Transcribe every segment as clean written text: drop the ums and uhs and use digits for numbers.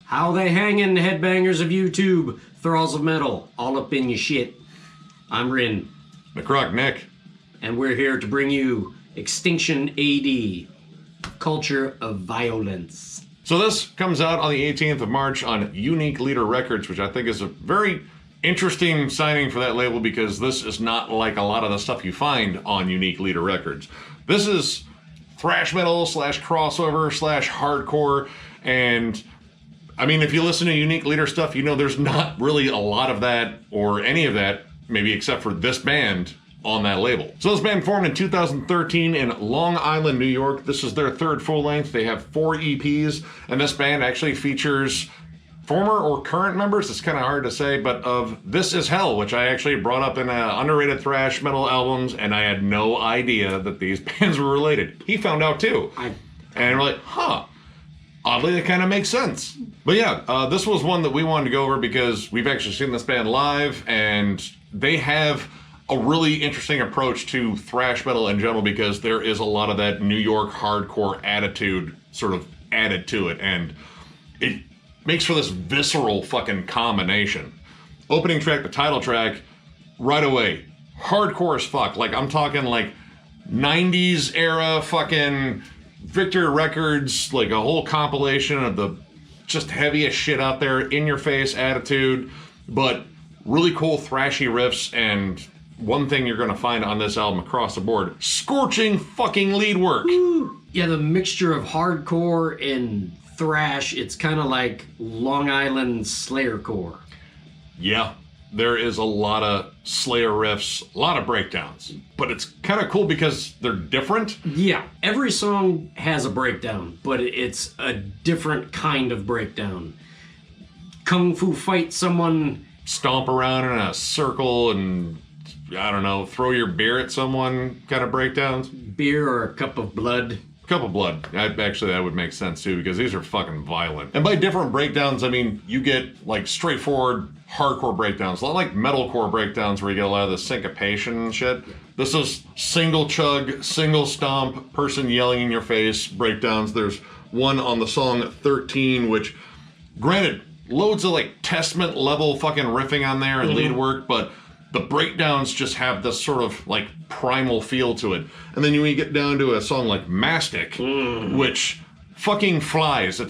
How they hangin', headbangers of YouTube, thralls of metal, all up in your shit. I'm Rin. Necrotic Nick. And we're here to bring you Extinction AD, Culture of Vio-lence. So this comes out on the 18th of March on Unique Leader Records, which I think is a very interesting signing for that label because this is not like a lot of the stuff you find on Unique Leader Records. This is thrash metal / crossover / hardcore, and I mean, if you listen to Unique Leader stuff, you know there's not really a lot of that or any of that, maybe except for this band on that label. So this band formed in 2013 in Long Island, New York. This is their third full length. They have 4 EPs, and this band actually features former or current members, it's kind of hard to say, but of This Is Hell, which I actually brought up in underrated thrash metal albums, and I had no idea that these bands were related. He found out too. And we're like, huh. Oddly, that kind of makes sense. But yeah, this was one that we wanted to go over because we've actually seen this band live, and they have a really interesting approach to thrash metal in general because there is a lot of that New York hardcore attitude sort of added to it, and it makes for this visceral fucking combination. Opening track, the title track, right away, hardcore as fuck. Like, I'm talking like 90s era fucking Victor Records, like a whole compilation of the just heaviest shit out there, in your face attitude, but really cool thrashy riffs. And one thing you're gonna find on this album across the board, scorching fucking lead work. Woo. Yeah, the mixture of hardcore and thrash, it's kind of like Long Island Slayercore. Yeah, there is a lot of Slayer riffs, a lot of breakdowns, but it's kind of cool because they're different. Yeah, every song has a breakdown, but it's a different kind of breakdown. Kung Fu fight someone, stomp around in a circle and, I don't know, throw your beer at someone kind of breakdowns. Beer or a cup of blood. Cup of blood. Actually, that would make sense too because these are fucking violent. And by different breakdowns, I mean you get like straightforward hardcore breakdowns, a lot like metalcore breakdowns where you get a lot of the syncopation and shit. This is single chug, single stomp, person yelling in your face breakdowns. There's one on the song 13, which, granted, loads of like Testament level fucking riffing on there and lead work, but the breakdowns just have this sort of like primal feel to it. And then when you get down to a song like Mastic, which fucking flies.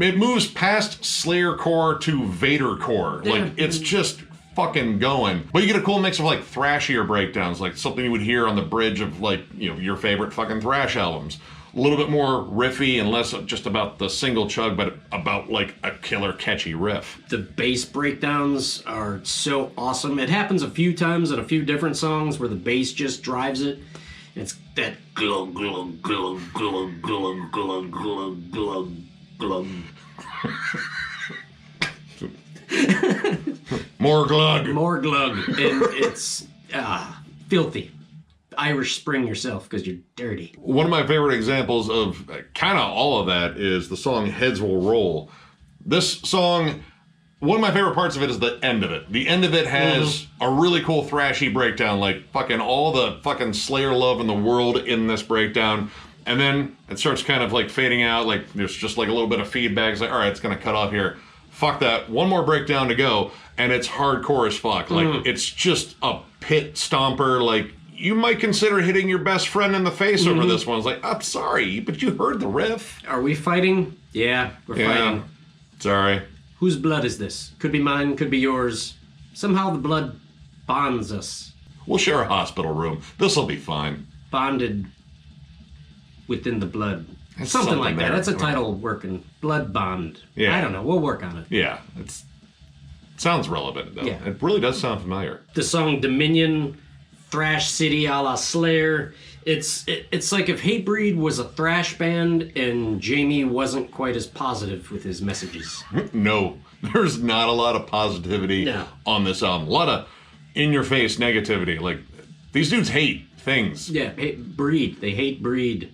It moves past Slayercore to Vadercore. Like, it's just fucking going. But you get a cool mix of like thrashier breakdowns, like something you would hear on the bridge of like, you know, your favorite fucking thrash albums. A little bit more riffy and less just about the single chug, but about like a killer catchy riff. The bass breakdowns are so awesome. It happens a few times in a few different songs where the bass just drives it. It's that glug, glug, glug, glug, glug, glug, glug, glug, glug. More glug. More glug. And it's filthy. Irish Spring yourself because you're dirty. One of my favorite examples of kind of all of that is the song Heads Will Roll. This song, one of my favorite parts of it is the end of it. The end of it has a really cool thrashy breakdown, like fucking all the fucking Slayer love in the world in this breakdown. And then it starts kind of like fading out, like there's just like a little bit of feedback. It's like, all right, it's gonna cut off here. Fuck that, one more breakdown to go, and it's hardcore as fuck. Like, it's just a pit stomper, like, you might consider hitting your best friend in the face over this one. It's like, I'm sorry, but you heard the riff. Are we fighting? Yeah, we're fighting. Sorry. Whose blood is this? Could be mine, could be yours. Somehow the blood bonds us. We'll share a hospital room. This'll be fine. Bonded within the blood. Something like that. That's a title working. Blood bond. Yeah. I don't know. We'll work on it. Yeah. It sounds relevant, though. Yeah. It really does sound familiar. The song Dominion, Thrash City a la Slayer. It's like if Hatebreed was a thrash band and Jamie wasn't quite as positive with his messages. No, there's not a lot of positivity on this album. A lot of in-your-face negativity. Like, these dudes hate things. Yeah, breed. They hate breed.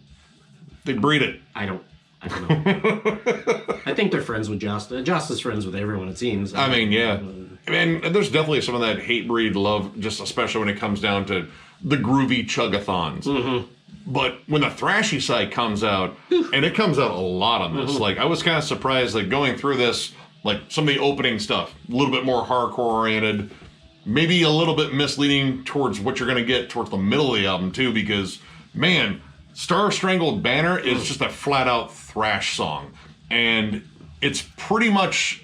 They breed it. I don't know. I think they're friends with Josta. Josta's friends with everyone, it seems. I mean, yeah. And there's definitely some of that hate breed love, just especially when it comes down to the groovy chugathons. But when the thrashy side comes out, and it comes out a lot on this, like, I was kind of surprised, like, going through this, Like some of the opening stuff, a little bit more hardcore oriented, maybe a little bit misleading towards what you're going to get towards the middle of the album too, because man, Star Strangled Banner is just a flat out thrash song. And it's pretty much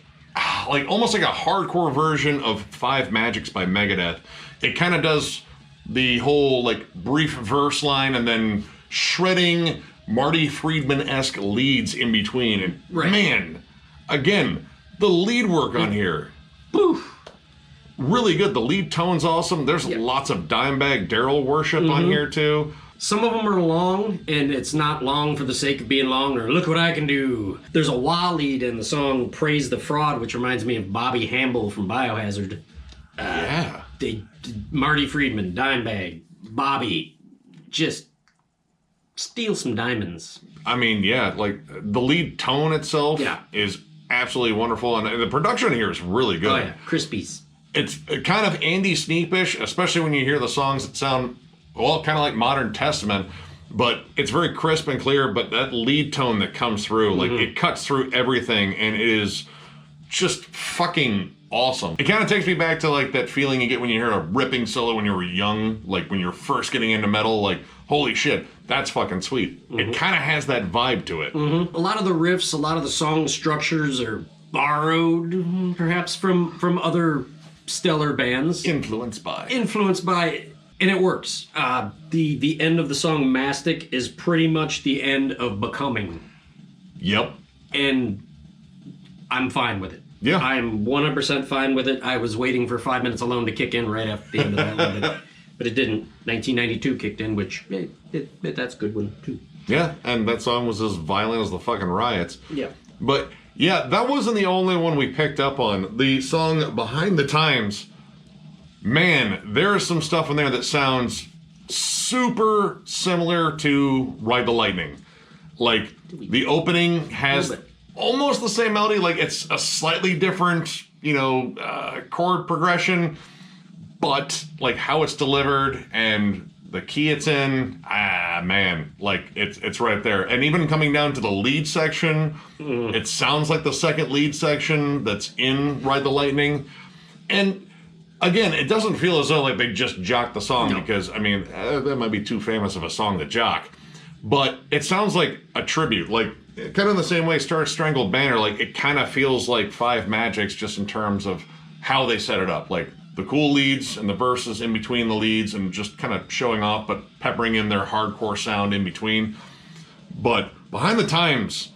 like almost like a hardcore version of Five Magics by Megadeth. It kind of does the whole like brief verse line and then shredding Marty Friedman-esque leads in between. And man, again, the lead work on here, really good. The lead tone's awesome. There's lots of Dimebag Daryl worship on here too. Some of them are long, and it's not long for the sake of being long, or look what I can do. There's a wah lead in the song Praise the Fraud, which reminds me of Bobby Hamble from Biohazard. Marty Friedman, Dimebag, Bobby, just steal some diamonds. I mean, yeah, like the lead tone itself is absolutely wonderful, and the production here is really good. Oh yeah, Crispies. It's kind of Andy Sneapish, especially when you hear the songs that sound, well, kind of like Modern Testament, but it's very crisp and clear, but that lead tone that comes through, like it cuts through everything, and it is just fucking awesome. It kind of takes me back to like that feeling you get when you hear a ripping solo when you were young, like when you're first getting into metal, like, holy shit, that's fucking sweet. It kind of has that vibe to it. A lot of the riffs, a lot of the song structures are borrowed, perhaps from other stellar bands. Influenced by, and it works. The end of the song Mastic is pretty much the end of Becoming. Yep. And I'm fine with it. Yeah. I'm 100% fine with it. I was waiting for 5 Minutes Alone to kick in right after the end of that one, but it didn't. 1992 kicked in, which, that's a good one, too. Yeah, and that song was as violent as the fucking riots. Yeah. But, yeah, that wasn't the only one we picked up on. The song Behind the Times, man, there is some stuff in there that sounds super similar to Ride the Lightning. Like, the opening has almost the same melody, like it's a slightly different, chord progression, but like how it's delivered and the key it's in, man, like it's right there. And even coming down to the lead section, it sounds like the second lead section that's in Ride the Lightning. And again, it doesn't feel as though like they just jocked the song, because I mean, that might be too famous of a song to jock, but it sounds like a tribute, like kind of in the same way Star Strangled Banner, like it kind of feels like Five Magics just in terms of how they set it up, like the cool leads and the verses in between the leads and just kind of showing off, but peppering in their hardcore sound in between. But Behind the Times,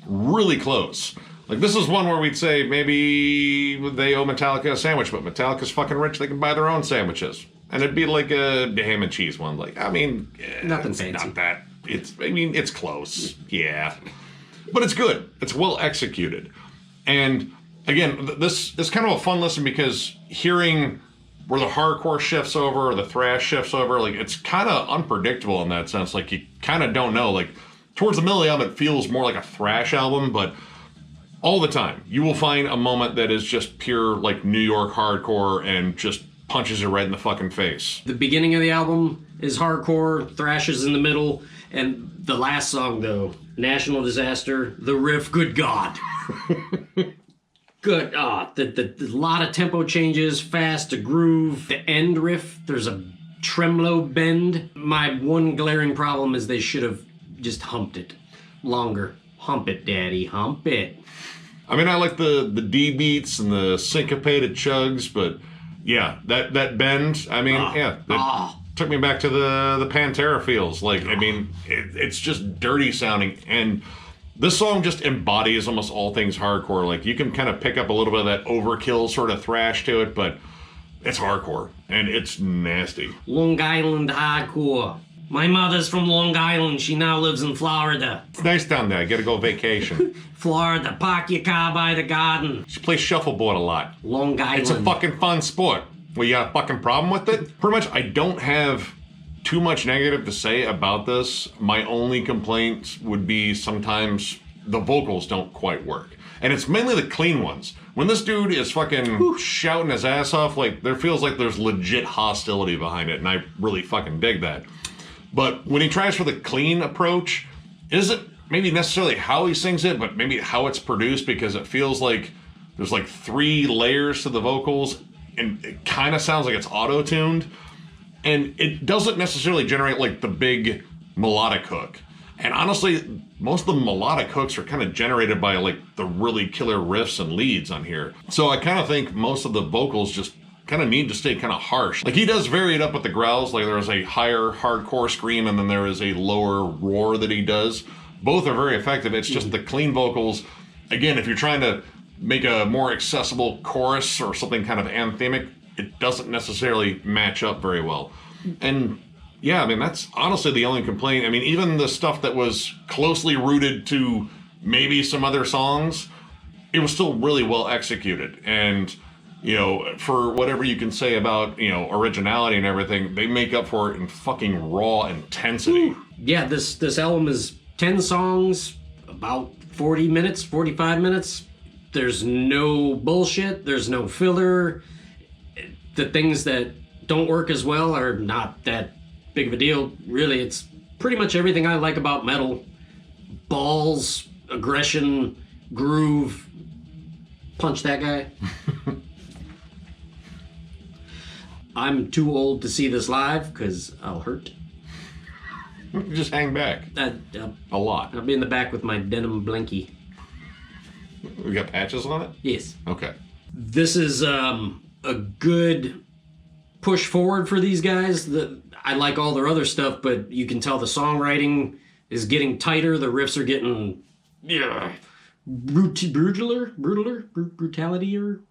really close. Like this is one where we'd say maybe they owe Metallica a sandwich, but Metallica's fucking rich, they can buy their own sandwiches. And it'd be like a ham and cheese one. Like, I mean, nothing it's fancy. Not that. It's close. Yeah. But it's good. It's well executed. And again, this is kind of a fun listen because hearing where the hardcore shifts over or the thrash shifts over, like it's kind of unpredictable in that sense. Like you kind of don't know. Like towards the middle of the album, it feels more like a thrash album, but all the time you will find a moment that is just pure like New York hardcore and just punches you right in the fucking face. The beginning of the album is hardcore, thrash is in the middle, and the last song though, National Disaster, the riff, good God. Good, the lot of tempo changes, fast to groove. The end riff, there's a tremolo bend. My one glaring problem is they should have just humped it longer. Hump it, daddy, hump it. I mean, I like the D beats and the syncopated chugs, but yeah, that bend, I mean, took me back to the Pantera feels. Like, I mean, it's just dirty sounding, and this song just embodies almost all things hardcore. Like, you can kind of pick up a little bit of that overkill sort of thrash to it, but it's hardcore, and it's nasty. Long Island hardcore. My mother's from Long Island. She now lives in Florida. It's nice down there. I gotta go vacation. Florida, park your car by the garden. She plays shuffleboard a lot. Long Island. It's a fucking fun sport. Well, you got a fucking problem with it? Pretty much, I don't have too much negative to say about this. My only complaint would be sometimes the vocals don't quite work. And it's mainly the clean ones. When this dude is fucking shouting his ass off, like, there feels like there's legit hostility behind it, and I really fucking dig that. But when he tries for the clean approach, isn't maybe necessarily how he sings it, but maybe how it's produced, because it feels like There's like 3 layers to the vocals, and it kind of sounds like it's auto-tuned. And it doesn't necessarily generate like the big melodic hook. And honestly, most of the melodic hooks are kind of generated by like the really killer riffs and leads on here. So I kind of think most of the vocals just kind of need to stay kind of harsh. Like he does vary it up with the growls. Like there's a higher hardcore scream and then there is a lower roar that he does. Both are very effective. It's just the clean vocals. Again, if you're trying to make a more accessible chorus or something kind of anthemic, it doesn't necessarily match up very well. And yeah, I mean, that's honestly the only complaint. I mean, even the stuff that was closely rooted to maybe some other songs, it was still really well executed. And, you know, for whatever you can say about, you know, originality and everything, they make up for it in fucking raw intensity. Ooh. Yeah, this album is 10 songs, about 40 minutes, 45 minutes. There's no bullshit. There's no filler. The things that don't work as well are not that big of a deal. Really, it's pretty much everything I like about metal. Balls, aggression, groove. Punch that guy. I'm too old to see this live because I'll hurt. Just hang back. A lot. I'll be in the back with my denim blankie. We got patches on it? Yes. Okay. This is a good push forward for these guys. I like all their other stuff, but you can tell the songwriting is getting tighter. The riffs are getting brutality or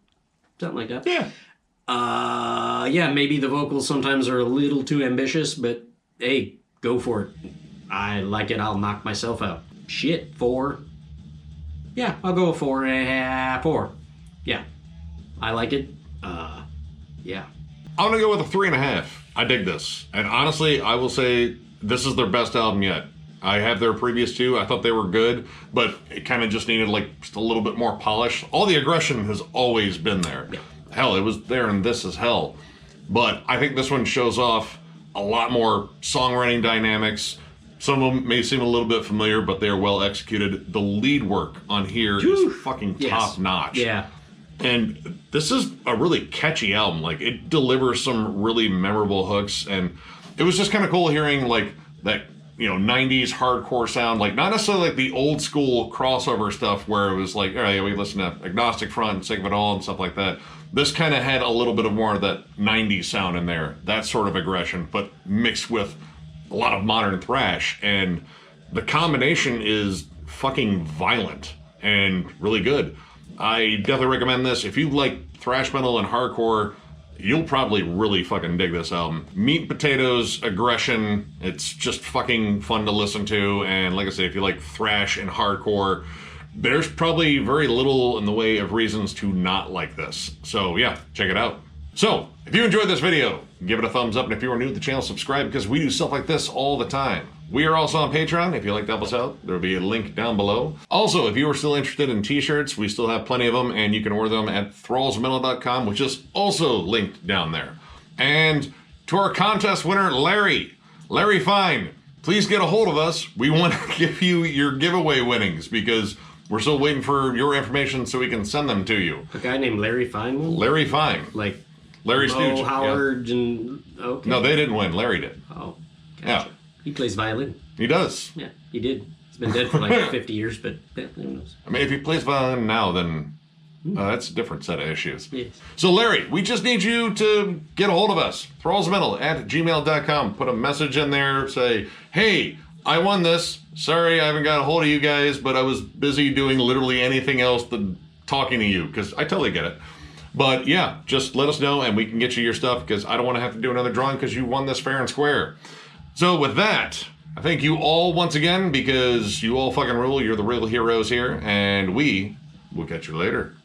something like that. Yeah. Yeah, maybe the vocals sometimes are a little too ambitious, but hey, go for it. I like it. I'll knock myself out. Shit, 4. Yeah, I'll go 4. 4. Yeah, I like it. Yeah. I'm gonna go with a 3.5. I dig this. And honestly, I will say this is their best album yet. I have their previous 2. I thought they were good, but it kind of just needed like just a little bit more polish. All the aggression has always been there. Yeah. Hell, it was there in This Is Hell. But I think this one shows off a lot more songwriting dynamics. Some of them may seem a little bit familiar, but they are well executed. The lead work on here is fucking top notch. Yeah. And this is a really catchy album. Like, it delivers some really memorable hooks. And it was just kind of cool hearing, like, that, you know, 90s hardcore sound. Like, not necessarily like the old school crossover stuff where it was like, all right, we listen to Agnostic Front and Sick of It All and stuff like that. This kind of had a little bit of more of that 90s sound in there. That sort of aggression, but mixed with a lot of modern thrash. And the combination is fucking violent and really good. I definitely recommend this. If you like thrash metal and hardcore, you'll probably really fucking dig this album. Meat and potatoes, aggression, it's just fucking fun to listen to. And like I said, if you like thrash and hardcore, there's probably very little in the way of reasons to not like this. So yeah, check it out. So, if you enjoyed this video, give it a thumbs up, and if you are new to the channel, subscribe, because we do stuff like this all the time. We are also on Patreon. If you'd like to help us out, there will be a link down below. Also, if you are still interested in t-shirts, we still have plenty of them, and you can order them at thrallsmetal.com, which is also linked down there. And to our contest winner, Larry Fine, please get a hold of us. We want to give you your giveaway winnings, because we're still waiting for your information so we can send them to you. A guy named Larry Fine? Larry Fine. Like Larry Stooge. Howard, yeah. And okay. No, they didn't win. Larry did. Oh, gotcha. Yeah. He plays violin. He does. Yeah, he did. He's been dead for like 50 years, but who knows? I mean, if he plays violin now, then that's a different set of issues. Yes. So, Larry, we just need you to get a hold of us. thrallsmetal@gmail.com. Put a message in there. Say, hey, I won this. Sorry, I haven't got a hold of you guys, but I was busy doing literally anything else than talking to you, because I totally get it. But yeah, just let us know and we can get you your stuff, because I don't want to have to do another drawing because you won this fair and square. So with that, I thank you all once again, because you all fucking rule. You're the real heroes here, and we will catch you later.